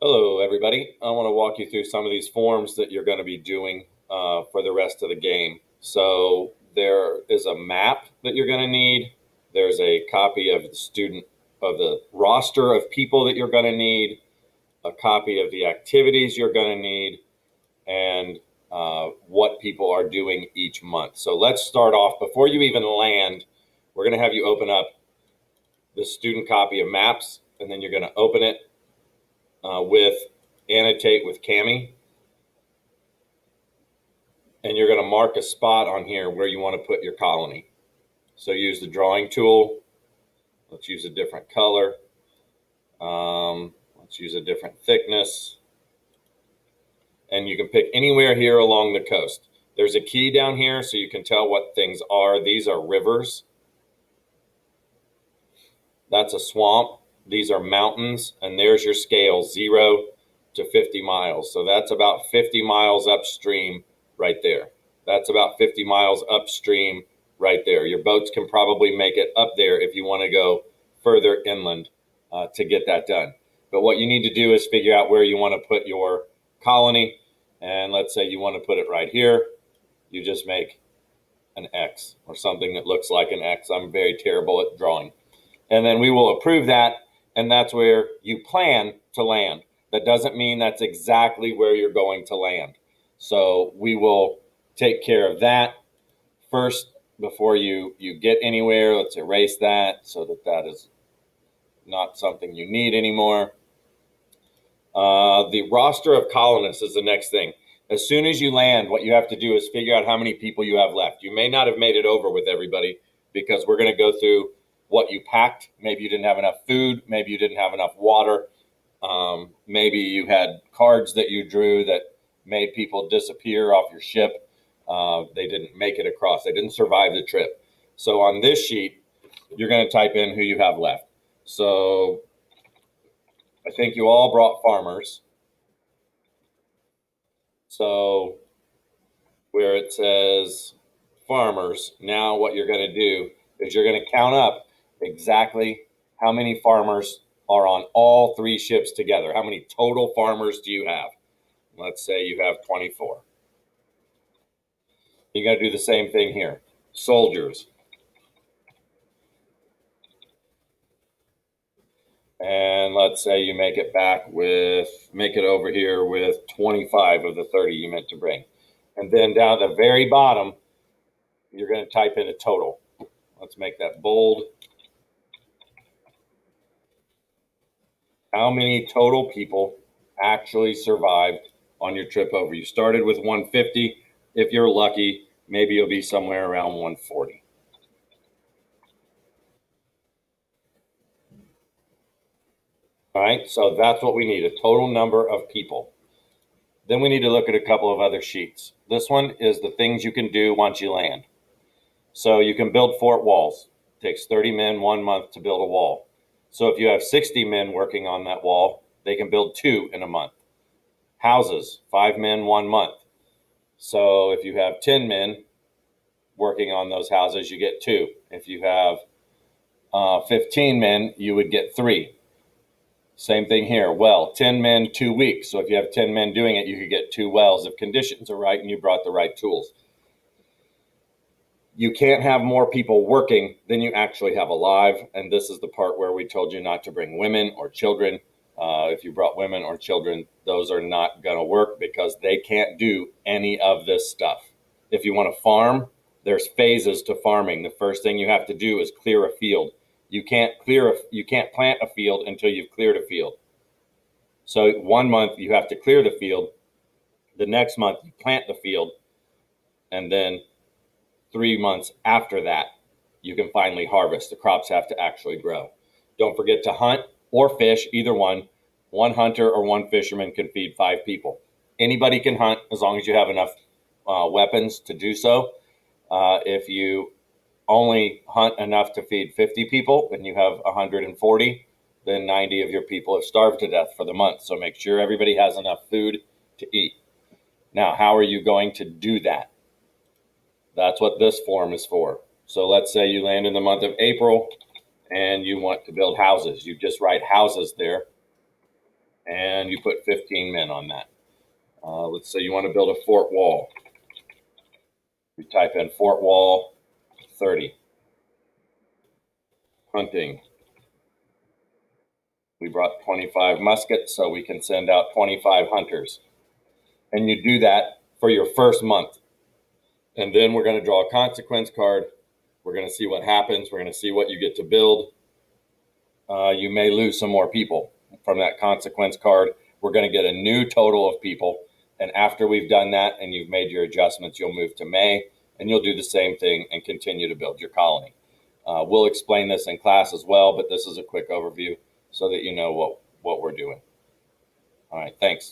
Hello, everybody. I want to walk you through some of these forms that you're going to be doing for the rest of the game. So there is a map that you're going to need. There's a copy of the roster of people that you're going to need, a copy of the activities you're going to need, and what people are doing each month. So let's start off. Before you even land, we're going to have you open up the student copy of maps, and then you're going to open it with annotate with Cami, and you're going to mark a spot on here where you want to put your colony. So use the drawing tool. Let's use a different color. Let's use a different thickness. And you can pick anywhere here along the coast. There's a key down here so you can tell what things are. These are rivers. That's a swamp. These are mountains. And there's your scale, 0 to 50 miles. So that's about 50 miles upstream right there. That's about 50 miles upstream right there. Your boats can probably make it up there if you want to go further inland to get that done. But what you need to do is figure out where you want to put your colony. And let's say you want to put it right here. You just make an X or something that looks like an X. I'm very terrible at drawing. And then we will approve that. And that's where you plan to land. That doesn't mean that's exactly where you're going to land. So we will take care of that first before you get anywhere. Let's erase that so that is not something you need anymore. The roster of colonists is the next thing. As soon as you land, what you have to do is figure out how many people you have left. You may not have made it over with everybody because we're going to go through what you packed. Maybe you didn't have enough food. Maybe you didn't have enough water. Maybe you had cards that you drew that made people disappear off your ship. They didn't make it across. They didn't survive the trip. So on this sheet, you're going to type in who you have left. So I think you all brought farmers. So where it says farmers, now what you're going to do is you're going to count up exactly how many farmers are on all 3 ships together. How many total farmers do you have? Let's say you have 24. You got to do the same thing here. Soldiers. And let's say you make it over here with 25 of the 30 you meant to bring. And then down at the very bottom, you're going to type in a total. Let's make that bold. How many total people actually survived on your trip over? You started with 150. If you're lucky, maybe you'll be somewhere around 140. All right, so that's what we need, a total number of people. Then we need to look at a couple of other sheets. This one is the things you can do once you land. So you can build fort walls. It takes 30 men 1 month to build a wall. So if you have 60 men working on that wall, they can build 2 in a month. Houses, 5 men 1 month. So if you have 10 men working on those houses, you get 2. If you have 15 men, you would get 3. Same thing here. Well, 10 men, 2 weeks. So if you have 10 men doing it, you could get 2 wells if conditions are right and you brought the right tools. You can't have more people working than you actually have alive. And this is the part where we told you not to bring women or children. If you brought women or children, those are not going to work because they can't do any of this stuff. If you want to farm, there's phases to farming. The first thing you have to do is clear a field. You can't plant a field until you've cleared a field. So 1 month you have to clear the field. The next month you plant the field, and then 3 months after that, you can finally harvest. The crops have to actually grow. Don't forget to hunt or fish, either one. 1 hunter or 1 fisherman can feed 5 people. Anybody can hunt as long as you have enough weapons to do so. If you only hunt enough to feed 50 people and you have 140, then 90 of your people have starved to death for the month. So make sure everybody has enough food to eat. Now, how are you going to do that? That's what this form is for. So let's say you land in the month of April and you want to build houses. You just write houses there. and you put 15 men on that. Let's say you want to build a fort wall. You type in fort wall 30. Hunting. We brought 25 muskets, so we can send out 25 hunters. And you do that for your first month. And then we're going to draw a consequence card. We're going to see what happens. We're going to see what you get to build. You may lose some more people from that consequence card. We're going to get a new total of people. And after we've done that and you've made your adjustments, you'll move to May and you'll do the same thing and continue to build your colony. We'll explain this in class as well, but this is a quick overview so that you know what we're doing. All right, thanks.